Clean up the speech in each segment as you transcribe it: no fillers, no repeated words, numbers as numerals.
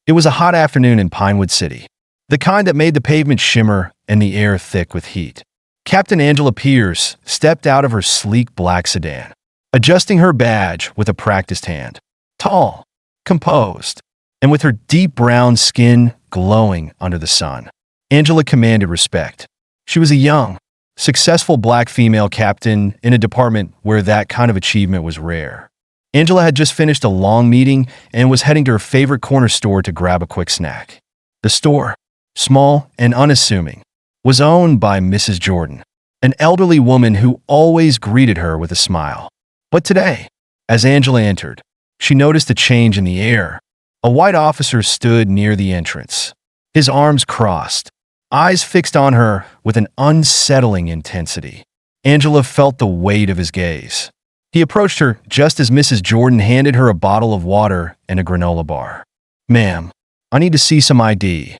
It was a hot afternoon in Pinewood City, the kind that made the pavement shimmer and the air thick with heat. Captain Angela Pierce stepped out of her sleek black sedan, adjusting her badge with a practiced hand. Tall, composed, and with her deep brown skin glowing under the sun, Angela commanded respect. She was a young, successful black female captain in a department where that kind of achievement was rare. Angela had just finished a long meeting and was heading to her favorite corner store to grab a quick snack. The store, small and unassuming, was owned by Mrs. Jordan, an elderly woman who always greeted her with a smile. But today, as Angela entered, she noticed a change in the air. A white officer stood near the entrance, his arms crossed, eyes fixed on her with an unsettling intensity. Angela felt the weight of his gaze. He approached her just as Mrs. Jordan handed her a bottle of water and a granola bar. "Ma'am, I need to see some ID,"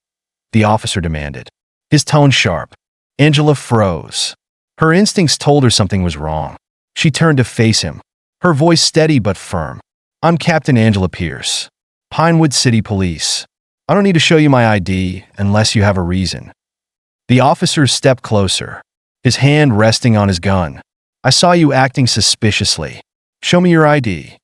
the officer demanded, his tone sharp. Angela froze. Her instincts told her something was wrong. She turned to face him, her voice steady but firm. "I'm Captain Angela Pierce, Pinewood City Police. I don't need to show you my ID unless you have a reason." The officer stepped closer, his hand resting on his gun. "I saw you acting suspiciously. Show me your ID."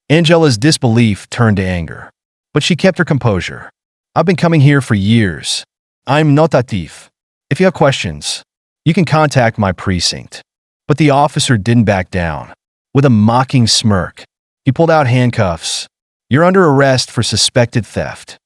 Angela's disbelief turned to anger, but she kept her composure. "I've been coming here for years. I'm not a thief. If you have questions, you can contact my precinct." But the officer didn't back down. With a mocking smirk, he pulled out handcuffs. "You're under arrest for suspected theft."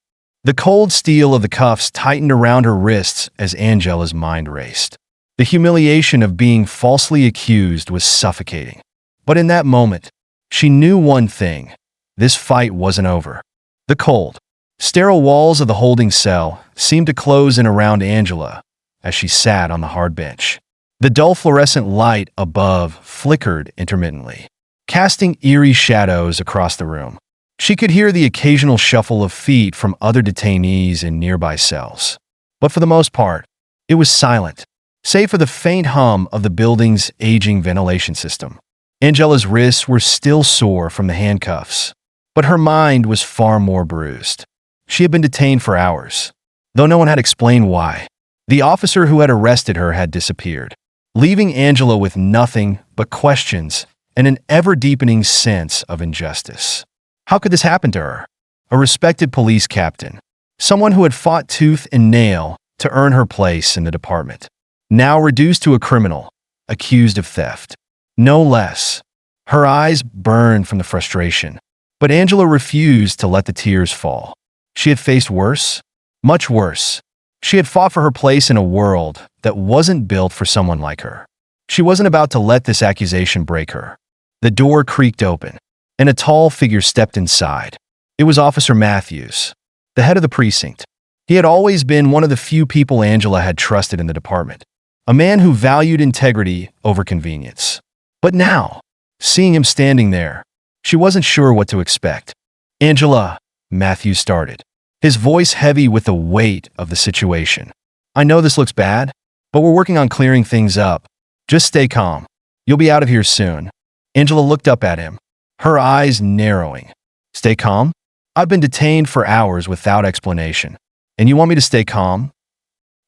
The cold steel of the cuffs tightened around her wrists as Angela's mind raced. The humiliation of being falsely accused was suffocating. But in that moment, she knew one thing: this fight wasn't over. The cold, sterile walls of the holding cell seemed to close in around Angela as she sat on the hard bench. The dull fluorescent light above flickered intermittently, casting eerie shadows across the room. She could hear the occasional shuffle of feet from other detainees in nearby cells. But for the most part, it was silent, save for the faint hum of the building's aging ventilation system. Angela's wrists were still sore from the handcuffs, but her mind was far more bruised. She had been detained for hours, though no one had explained why. The officer who had arrested her had disappeared, leaving Angela with nothing but questions and an ever-deepening sense of injustice. How could this happen to her? A respected police captain, someone who had fought tooth and nail to earn her place in the department, now reduced to a criminal, accused of theft. No less. Her eyes burned from the frustration, but Angela refused to let the tears fall. She had faced worse, much worse. She had fought for her place in a world that wasn't built for someone like her. She wasn't about to let this accusation break her. The door creaked open, and a tall figure stepped inside. It was Officer Matthews, the head of the precinct. He had always been one of the few people Angela had trusted in the department, a man who valued integrity over convenience. But now, seeing him standing there, she wasn't sure what to expect. "Angela," Matthews started, his voice heavy with the weight of the situation. "I know this looks bad, but we're working on clearing things up. Just stay calm. You'll be out of here soon." Angela looked up at him, her eyes narrowing. "Stay calm? I've been detained for hours without explanation, and you want me to stay calm?"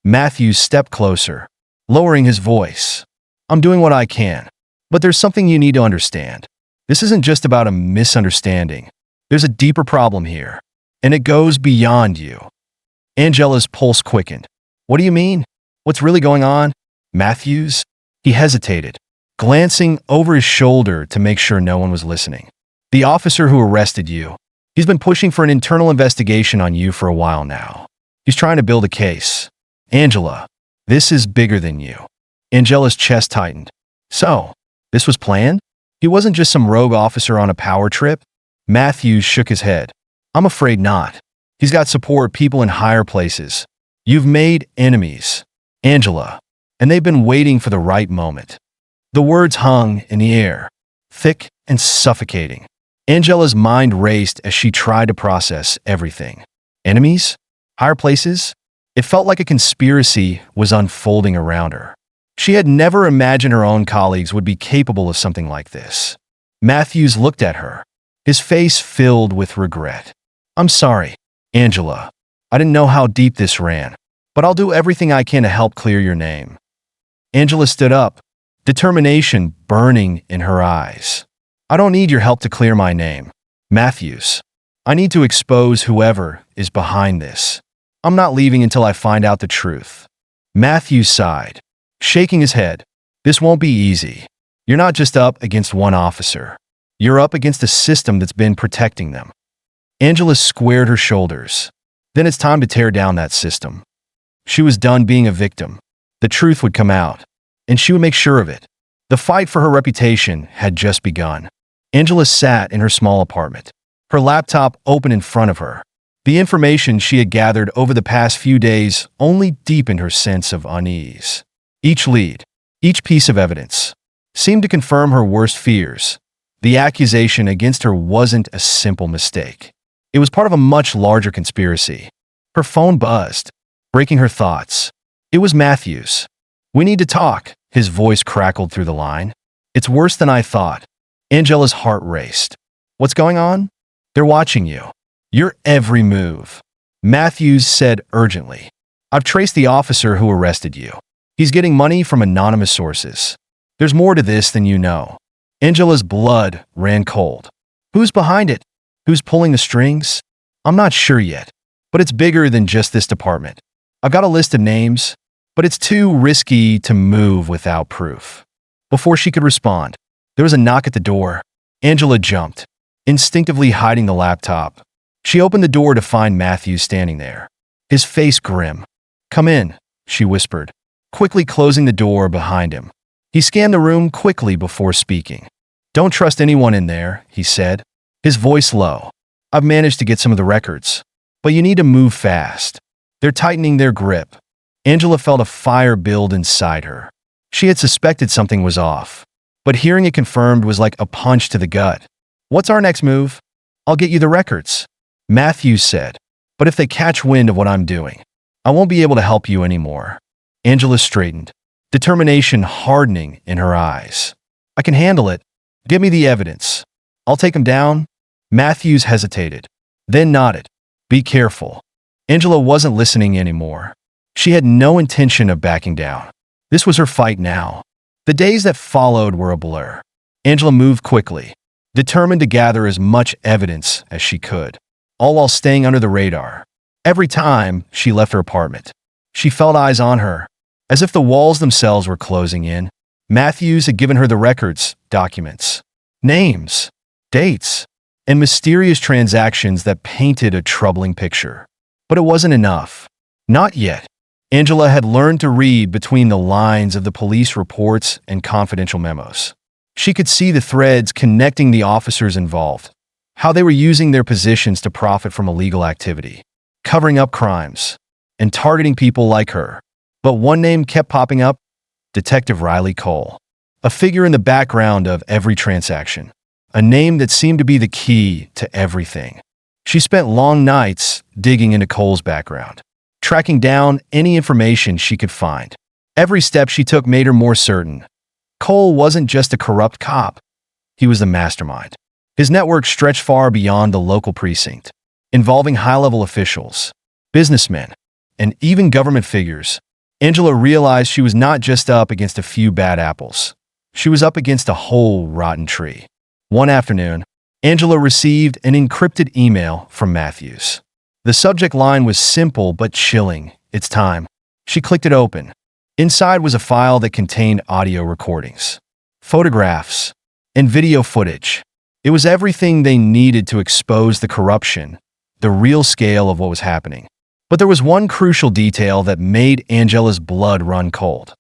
Matthews stepped closer, lowering his voice. "I'm doing what I can, but there's something you need to understand. This isn't just about a misunderstanding. There's a deeper problem here, and it goes beyond you." Angela's pulse quickened. "What do you mean? What's really going on?" "Matthews?" He hesitated, glancing over his shoulder to make sure no one was listening. "The officer who arrested you, he's been pushing for an internal investigation on you for a while now. He's trying to build a case. Angela, this is bigger than you." Angela's chest tightened. "So, this was planned? He wasn't just some rogue officer on a power trip?" Matthews shook his head. "I'm afraid not. He's got support people in higher places. You've made enemies, Angela, and they've been waiting for the right moment." The words hung in the air, thick and suffocating. Angela's mind raced as she tried to process everything. Enemies? Higher places? It felt like a conspiracy was unfolding around her. She had never imagined her own colleagues would be capable of something like this. Matthews looked at her, his face filled with regret. "I'm sorry. Angela, I didn't know how deep this ran, but I'll do everything I can to help clear your name. Angela stood up, determination burning in her eyes. I don't need your help to clear my name, Matthews. I need to expose whoever is behind this. I'm not leaving until I find out the truth. Matthews sighed, shaking his head. This won't be easy. You're not just up against one officer. You're up against a system that's been protecting them. Angela squared her shoulders. Then it's time to tear down that system. She was done being a victim. The truth would come out, and she would make sure of it. The fight for her reputation had just begun. Angela sat in her small apartment, her laptop open in front of her. The information she had gathered over the past few days only deepened her sense of unease. Each lead, each piece of evidence, seemed to confirm her worst fears. The accusation against her wasn't a simple mistake. It was part of a much larger conspiracy. Her phone buzzed, breaking her thoughts. It was Matthews. We need to talk, his voice crackled through the line. It's worse than I thought. Angela's heart raced. What's going on? They're watching you. Your every move. Matthews said urgently. I've traced the officer who arrested you. He's getting money from anonymous sources. There's more to this than you know. Angela's blood ran cold. Who's behind it? Who's pulling the strings? I'm not sure yet, but it's bigger than just this department. I've got a list of names, but it's too risky to move without proof. Before she could respond, there was a knock at the door. Angela jumped, instinctively hiding the laptop. She opened the door to find Matthews standing there, his face grim. Come in, she whispered, quickly closing the door behind him. He scanned the room quickly before speaking. Don't trust anyone in there, he said, his voice low. I've managed to get some of the records, but you need to move fast. They're tightening their grip. Angela felt a fire build inside her. She had suspected something was off, but hearing it confirmed was like a punch to the gut. What's our next move? I'll get you the records, Matthews said, but if they catch wind of what I'm doing, I won't be able to help you anymore. Angela straightened, determination hardening in her eyes. I can handle it. Give me the evidence. I'll take him down. Matthews hesitated, then nodded. Be careful. Angela wasn't listening anymore. She had no intention of backing down. This was her fight now. The days that followed were a blur. Angela moved quickly, determined to gather as much evidence as she could, all while staying under the radar. Every time she left her apartment, she felt eyes on her, as if the walls themselves were closing in. Matthews had given her the records, documents, names, dates, and mysterious transactions that painted a troubling picture. But it wasn't enough. Not yet. Angela had learned to read between the lines of the police reports and confidential memos. She could see the threads connecting the officers involved, how they were using their positions to profit from illegal activity, covering up crimes, and targeting people like her. But one name kept popping up, Detective Riley Cole, a figure in the background of every transaction, a name that seemed to be the key to everything. She spent long nights digging into Cole's background, tracking down any information she could find. Every step she took made her more certain. Cole wasn't just a corrupt cop. He was the mastermind. His network stretched far beyond the local precinct, involving high-level officials, businessmen, and even government figures. Angela realized she was not just up against a few bad apples. She was up against a whole rotten tree. One afternoon, Angela received an encrypted email from Matthews. The subject line was simple but chilling. It's time. She clicked it open. Inside was a file that contained audio recordings, photographs, and video footage. It was everything they needed to expose the corruption, the real scale of what was happening. But there was one crucial detail that made Angela's blood run cold.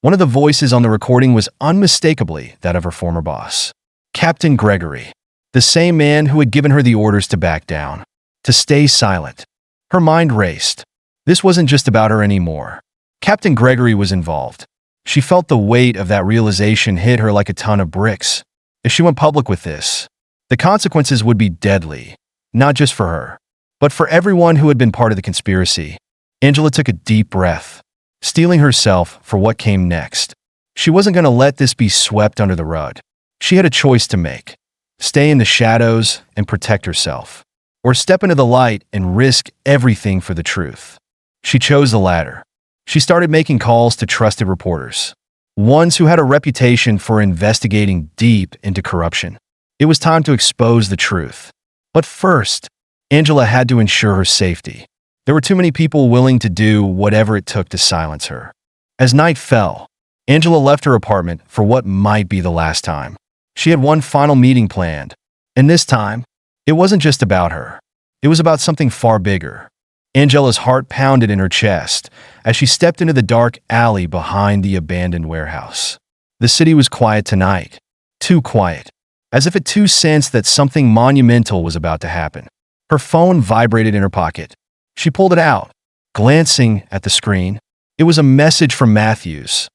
One of the voices on the recording was unmistakably that of her former boss, Captain Gregory, the same man who had given her the orders to back down, to stay silent. Her mind raced. This wasn't just about her anymore. Captain Gregory was involved. She felt the weight of that realization hit her like a ton of bricks. If she went public with this, the consequences would be deadly, not just for her, but for everyone who had been part of the conspiracy. Angela took a deep breath, steeling herself for what came next. She wasn't going to let this be swept under the rug. She had a choice to make: stay in the shadows and protect herself, or step into the light and risk everything for the truth. She chose the latter. She started making calls to trusted reporters, ones who had a reputation for investigating deep into corruption. It was time to expose the truth. But first, Angela had to ensure her safety. There were too many people willing to do whatever it took to silence her. As night fell, Angela left her apartment for what might be the last time. She had one final meeting planned, and this time, it wasn't just about her. It was about something far bigger. Angela's heart pounded in her chest as she stepped into the dark alley behind the abandoned warehouse. The city was quiet tonight, too quiet, as if it too sensed that something monumental was about to happen. Her phone vibrated in her pocket. She pulled it out, glancing at the screen. It was a message from Matthews.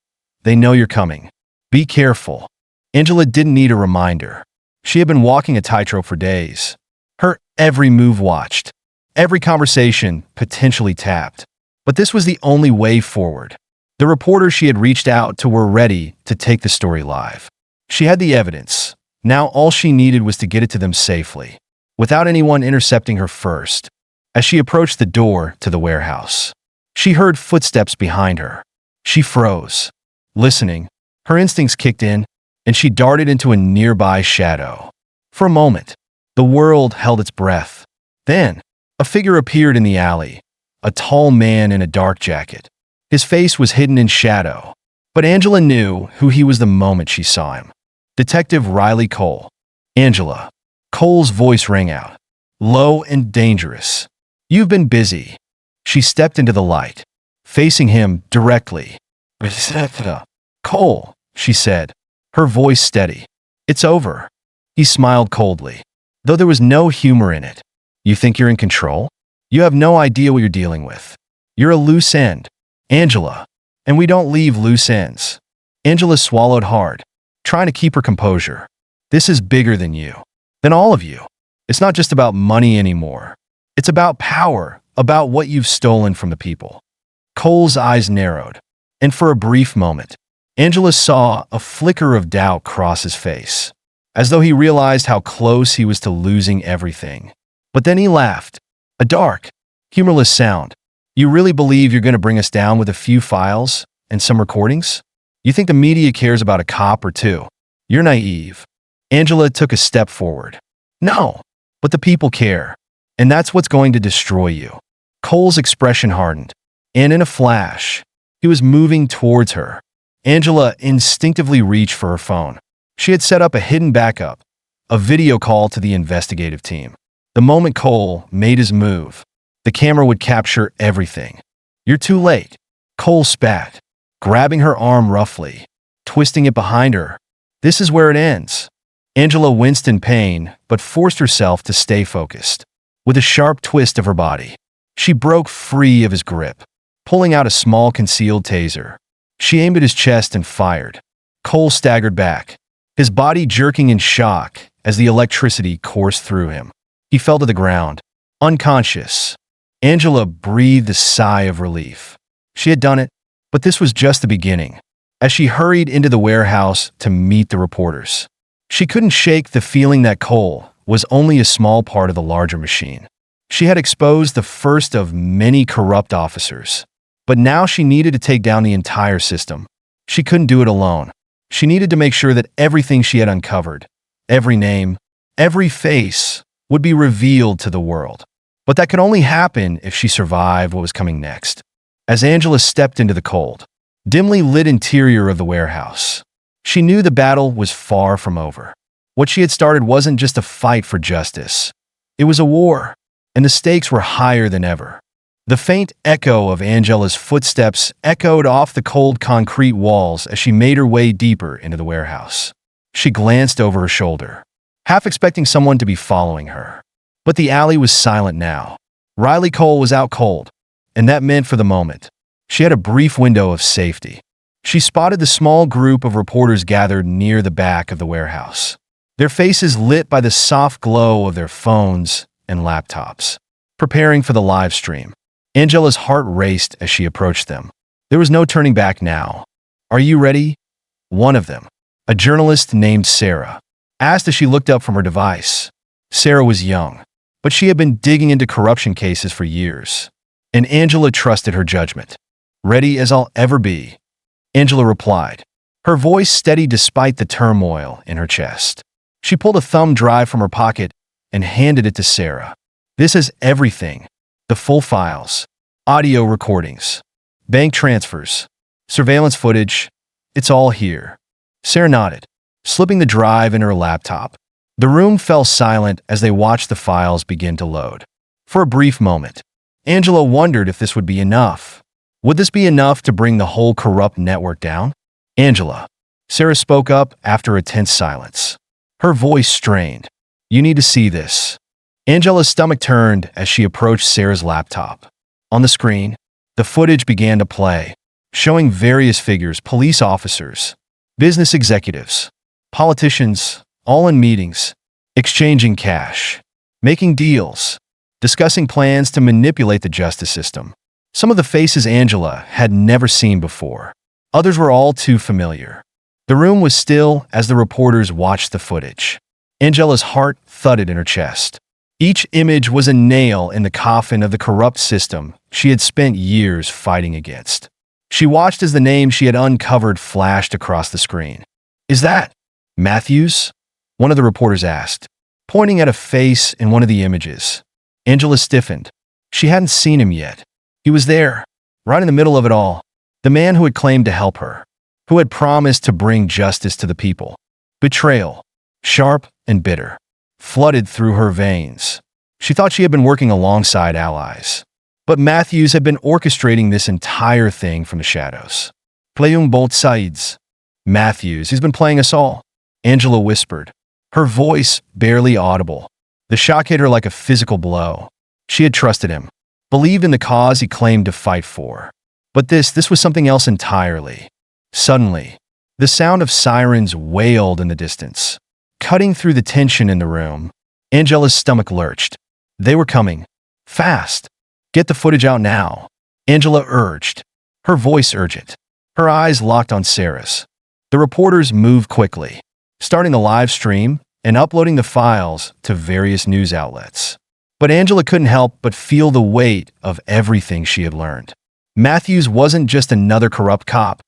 "They know you're coming. Be careful." Angela didn't need a reminder. She had been walking a tightrope for days. Her every move watched, every conversation potentially tapped. But this was the only way forward. The reporters she had reached out to were ready to take the story live. She had the evidence. Now all she needed was to get it to them safely, without anyone intercepting her first. As she approached the door to the warehouse, she heard footsteps behind her. She froze. Listening, her instincts kicked in, and she darted into a nearby shadow. For a moment, the world held its breath. Then, a figure appeared in the alley, a tall man in a dark jacket. His face was hidden in shadow, but Angela knew who he was the moment she saw him. Detective Riley Cole. "Angela." Cole's voice rang out, low and dangerous. "You've been busy." She stepped into the light, facing him directly. "Cole," she said, her voice steady. "It's over." He smiled coldly, though there was no humor in it. "You think you're in control? You have no idea what you're dealing with. You're a loose end, Angela, and we don't leave loose ends." Angela swallowed hard, trying to keep her composure. "This is bigger than you, than all of you. It's not just about money anymore. It's about power, about what you've stolen from the people." Cole's eyes narrowed, and for a brief moment, Angela saw a flicker of doubt cross his face, as though he realized how close he was to losing everything. But then he laughed, a dark, humorless sound. "You really believe you're going to bring us down with a few files and some recordings? You think the media cares about a cop or two? You're naive." Angela took a step forward. "No, but the people care, and that's what's going to destroy you." Cole's expression hardened, and in a flash, he was moving towards her. Angela instinctively reached for her phone. She had set up a hidden backup, a video call to the investigative team. The moment Cole made his move, the camera would capture everything. "You're too late," Cole spat, grabbing her arm roughly, twisting it behind her. "This is where it ends." Angela winced in pain, but forced herself to stay focused. With a sharp twist of her body, she broke free of his grip, pulling out a small concealed taser. She aimed at his chest and fired. Cole staggered back, his body jerking in shock as the electricity coursed through him. He fell to the ground, unconscious. Angela breathed a sigh of relief. She had done it, but this was just the beginning. As she hurried into the warehouse to meet the reporters, she couldn't shake the feeling that Cole was only a small part of the larger machine. She had exposed the first of many corrupt officers, but now she needed to take down the entire system. She couldn't do it alone. She needed to make sure that everything she had uncovered, every name, every face, would be revealed to the world. But that could only happen if she survived what was coming next. As Angela stepped into the cold, dimly lit interior of the warehouse, she knew the battle was far from over. What she had started wasn't just a fight for justice. It was a war, and the stakes were higher than ever. The faint echo of Angela's footsteps echoed off the cold concrete walls as she made her way deeper into the warehouse. She glanced over her shoulder, half expecting someone to be following her. But the alley was silent now. Riley Cole was out cold, and that meant for the moment, she had a brief window of safety. She spotted the small group of reporters gathered near the back of the warehouse, their faces lit by the soft glow of their phones and laptops, preparing for the live stream. Angela's heart raced as she approached them. There was no turning back now. "Are you ready?" One of them, a journalist named Sarah, asked as she looked up from her device. Sarah was young, but she had been digging into corruption cases for years. And Angela trusted her judgment. "Ready as I'll ever be," Angela replied, her voice steady despite the turmoil in her chest. She pulled a thumb drive from her pocket and handed it to Sarah. "This is everything. The full files, audio recordings, bank transfers, surveillance footage. It's all here." Sarah nodded, slipping the drive in her laptop. The room fell silent as they watched the files begin to load. For a brief moment, Angela wondered if this would be enough. Would this be enough to bring the whole corrupt network down? "Angela," Sarah spoke up after a tense silence. Her voice strained. "You need to see this." Angela's stomach turned as she approached Sarah's laptop. On the screen, the footage began to play, showing various figures, police officers, business executives, politicians, all in meetings, exchanging cash, making deals, discussing plans to manipulate the justice system. Some of the faces Angela had never seen before. Others were all too familiar. The room was still as the reporters watched the footage. Angela's heart thudded in her chest. Each image was a nail in the coffin of the corrupt system she had spent years fighting against. She watched as the name she had uncovered flashed across the screen. "Is that Matthews?" one of the reporters asked, pointing at a face in one of the images. Angela stiffened. She hadn't seen him yet. He was there, right in the middle of it all. The man who had claimed to help her, who had promised to bring justice to the people. Betrayal, sharp and bitter, flooded through her veins. She thought she had been working alongside allies. But Matthews had been orchestrating this entire thing from the shadows. "Playing both sides." "Matthews, he's been playing us all," Angela whispered, her voice barely audible. The shock hit her like a physical blow. She had trusted him, believed in the cause he claimed to fight for. But this was something else entirely. Suddenly, the sound of sirens wailed in the distance, cutting through the tension in the room. Angela's stomach lurched. They were coming. Fast. "Get the footage out now," Angela urged, her voice urgent. Her eyes locked on Sarah's. The reporters moved quickly, starting the live stream and uploading the files to various news outlets. But Angela couldn't help but feel the weight of everything she had learned. Matthews wasn't just another corrupt cop.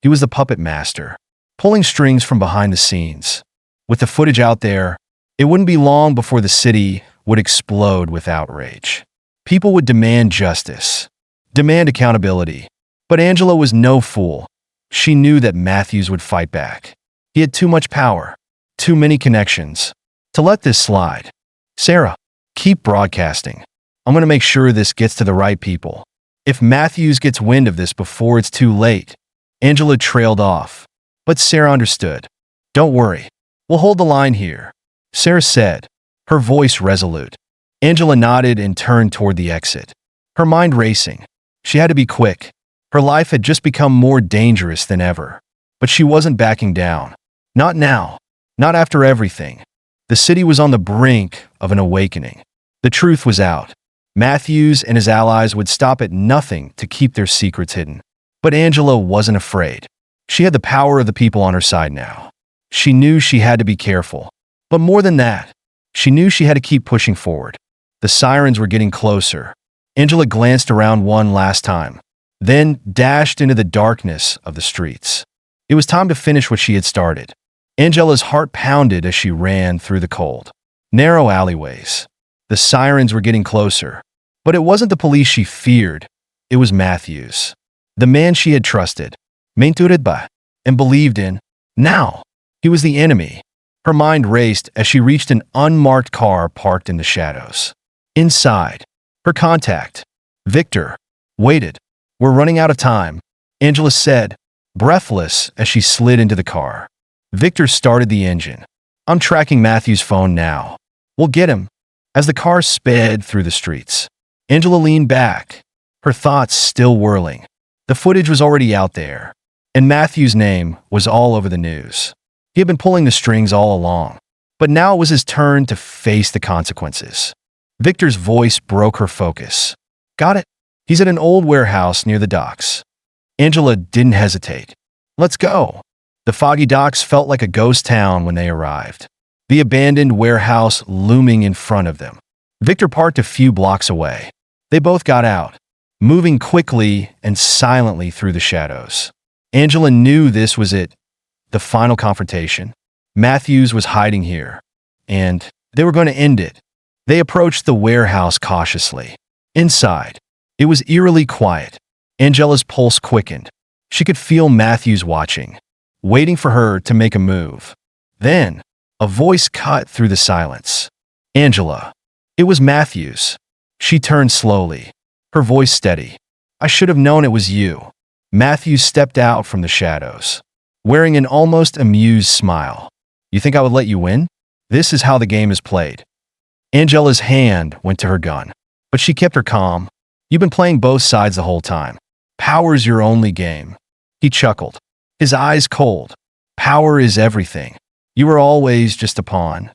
He was the puppet master, pulling strings from behind the scenes. With the footage out there, it wouldn't be long before the city would explode with outrage. People would demand justice, demand accountability. But Angela was no fool. She knew that Matthews would fight back. He had too much power, too many connections, to let this slide. "Sarah, keep broadcasting. I'm going to make sure this gets to the right people. If Matthews gets wind of this before it's too late." Angela trailed off, but Sarah understood. "Don't worry. We'll hold the line here," Sarah said, her voice resolute. Angela nodded and turned toward the exit, her mind racing. She had to be quick. Her life had just become more dangerous than ever. But she wasn't backing down. Not now. Not after everything. The city was on the brink of an awakening. The truth was out. Matthews and his allies would stop at nothing to keep their secrets hidden. But Angela wasn't afraid. She had the power of the people on her side now. She knew she had to be careful. But more than that, she knew she had to keep pushing forward. The sirens were getting closer. Angela glanced around one last time, then dashed into the darkness of the streets. It was time to finish what she had started. Angela's heart pounded as she ran through the cold, narrow alleyways. The sirens were getting closer. But it wasn't the police she feared. It was Matthews, the man she had trusted, mentored by, and believed in. Now, he was the enemy. Her mind raced as she reached an unmarked car parked in the shadows. Inside, her contact, Victor, waited. "We're running out of time," Angela said, breathless as she slid into the car. Victor started the engine. "I'm tracking Matthew's phone now. We'll get him." As the car sped through the streets, Angela leaned back, her thoughts still whirling. The footage was already out there, and Matthew's name was all over the news. He had been pulling the strings all along, but now it was his turn to face the consequences. Victor's voice broke her focus. "Got it. He's at an old warehouse near the docks." Angela didn't hesitate. "Let's go." The foggy docks felt like a ghost town when they arrived. The abandoned warehouse looming in front of them. Victor parked a few blocks away. They both got out, moving quickly and silently through the shadows. Angela knew this was it, the final confrontation. Matthews was hiding here, and they were going to end it. They approached the warehouse cautiously. Inside, it was eerily quiet. Angela's pulse quickened. She could feel Matthews watching, waiting for her to make a move. Then, a voice cut through the silence. Angela. It was Matthews. She turned slowly, her voice steady. I should have known it was you. Matthews stepped out from the shadows, wearing an almost amused smile. You think I would let you win? This is how the game is played. Angela's hand went to her gun, but she kept her calm. You've been playing both sides the whole time. Power's your only game. He chuckled, his eyes cold. Power is everything. You were always just a pawn.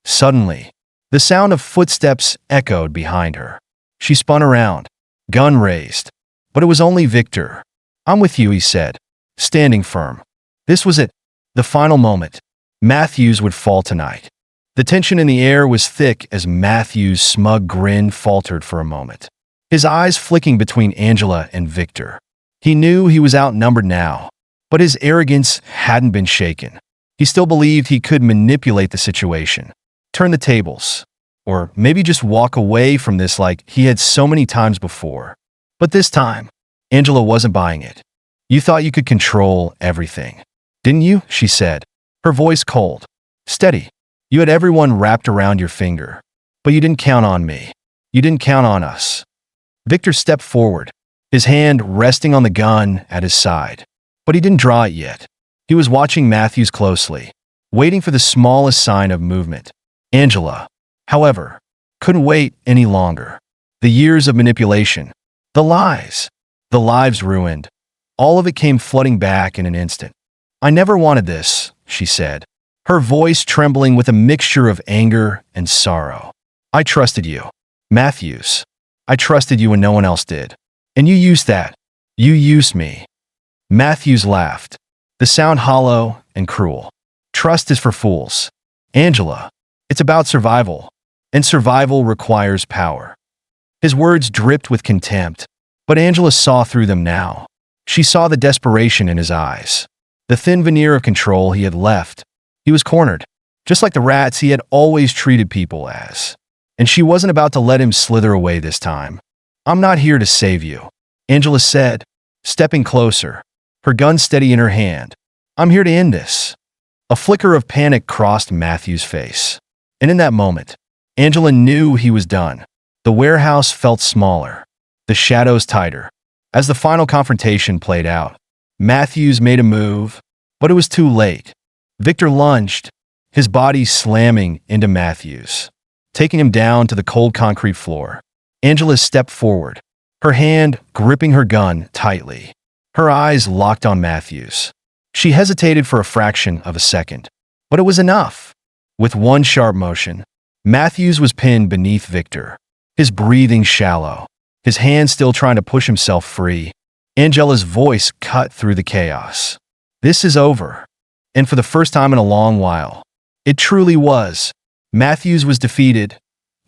Suddenly, the sound of footsteps echoed behind her. She spun around, gun raised. But it was only Victor. I'm with you, he said, standing firm. This was it, the final moment. Matthews would fall tonight. The tension in the air was thick as Matthews' smug grin faltered for a moment, his eyes flicking between Angela and Victor. He knew he was outnumbered now, but his arrogance hadn't been shaken. He still believed he could manipulate the situation, turn the tables, or maybe just walk away from this like he had so many times before. But this time, Angela wasn't buying it. You thought you could control everything, didn't you? She said, her voice cold, steady. You had everyone wrapped around your finger, but you didn't count on me. You didn't count on us. Victor stepped forward, his hand resting on the gun at his side, but he didn't draw it yet. He was watching Matthews closely, waiting for the smallest sign of movement. Angela, however, couldn't wait any longer. The years of manipulation, the lies, the lives ruined, all of it came flooding back in an instant. I never wanted this, she said, her voice trembling with a mixture of anger and sorrow. I trusted you, Matthews. I trusted you when no one else did. And you used that. You used me. Matthews laughed, the sound hollow and cruel. Trust is for fools. Angela, it's about survival, and survival requires power. His words dripped with contempt, but Angela saw through them now. She saw the desperation in his eyes, the thin veneer of control he had left. He was cornered, just like the rats he had always treated people as. And she wasn't about to let him slither away this time. I'm not here to save you, Angela said, stepping closer, her gun steady in her hand. I'm here to end this. A flicker of panic crossed Matthew's face. And in that moment, Angela knew he was done. The warehouse felt smaller, the shadows tighter. As the final confrontation played out, Matthews made a move, but it was too late. Victor lunged, his body slamming into Matthews, taking him down to the cold concrete floor. Angela stepped forward, her hand gripping her gun tightly, her eyes locked on Matthews. She hesitated for a fraction of a second, but it was enough. With one sharp motion, Matthews was pinned beneath Victor, his breathing shallow, his hand still trying to push himself free. Angela's voice cut through the chaos. This is over. And for the first time in a long while, it truly was. Matthews was defeated,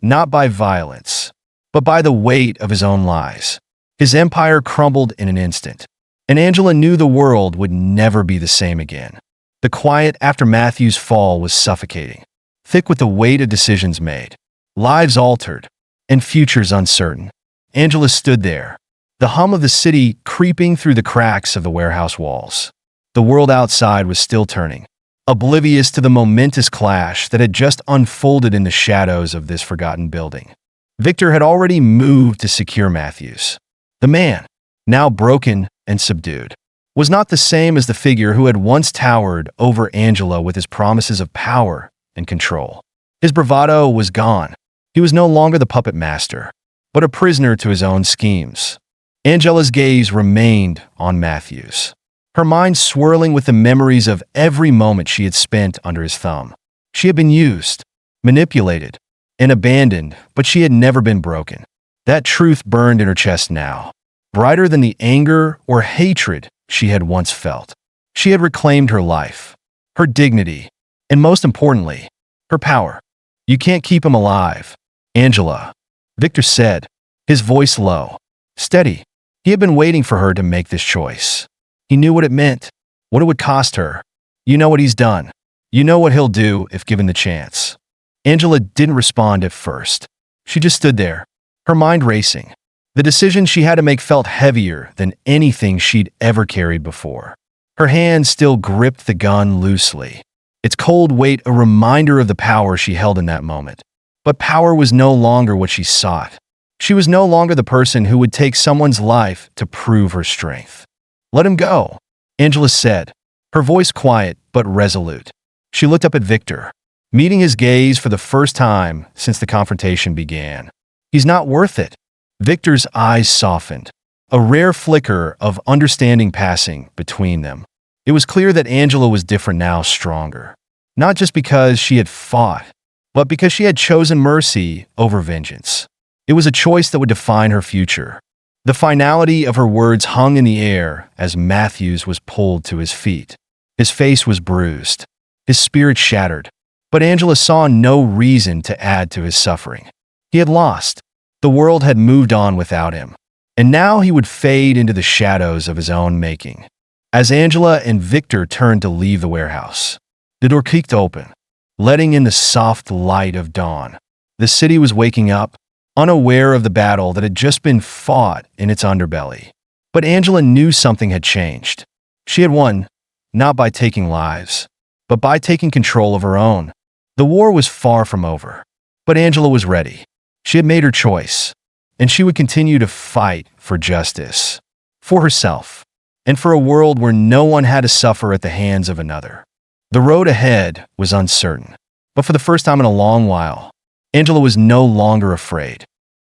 not by violence, but by the weight of his own lies. His empire crumbled in an instant, and Angela knew the world would never be the same again. The quiet after Matthews' fall was suffocating, thick with the weight of decisions made, lives altered, and futures uncertain. Angela stood there, the hum of the city creeping through the cracks of the warehouse walls. The world outside was still turning, oblivious to the momentous clash that had just unfolded in the shadows of this forgotten building. Victor had already moved to secure Matthews. The man, now broken and subdued, was not the same as the figure who had once towered over Angela with his promises of power and control. His bravado was gone. He was no longer the puppet master, but a prisoner to his own schemes. Angela's gaze remained on Matthews, her mind swirling with the memories of every moment she had spent under his thumb. She had been used, manipulated, and abandoned, but she had never been broken. That truth burned in her chest now, brighter than the anger or hatred she had once felt. She had reclaimed her life, her dignity, and most importantly, her power. You can't keep him alive, Angela, Victor said, his voice low, steady. He had been waiting for her to make this choice. He knew what it meant, what it would cost her. You know what he's done. You know what he'll do if given the chance. Angela didn't respond at first. She just stood there, her mind racing. The decision she had to make felt heavier than anything she'd ever carried before. Her hand still gripped the gun loosely, its cold weight a reminder of the power she held in that moment. But power was no longer what she sought. She was no longer the person who would take someone's life to prove her strength. Let him go, Angela said, her voice quiet but resolute. She looked up at Victor, meeting his gaze for the first time since the confrontation began. He's not worth it. Victor's eyes softened, a rare flicker of understanding passing between them. It was clear that Angela was different now, stronger. Not just because she had fought, but because she had chosen mercy over vengeance. It was a choice that would define her future. The finality of her words hung in the air as Matthews was pulled to his feet. His face was bruised, his spirit shattered, but Angela saw no reason to add to his suffering. He had lost. The world had moved on without him, and now he would fade into the shadows of his own making. As Angela and Victor turned to leave the warehouse, the door creaked open, letting in the soft light of dawn. The city was waking up, unaware of the battle that had just been fought in its underbelly. But Angela knew something had changed. She had won, not by taking lives, but by taking control of her own. The war was far from over, but Angela was ready. She had made her choice, and she would continue to fight for justice, for herself, and for a world where no one had to suffer at the hands of another. The road ahead was uncertain, but for the first time in a long while, Angela was no longer afraid.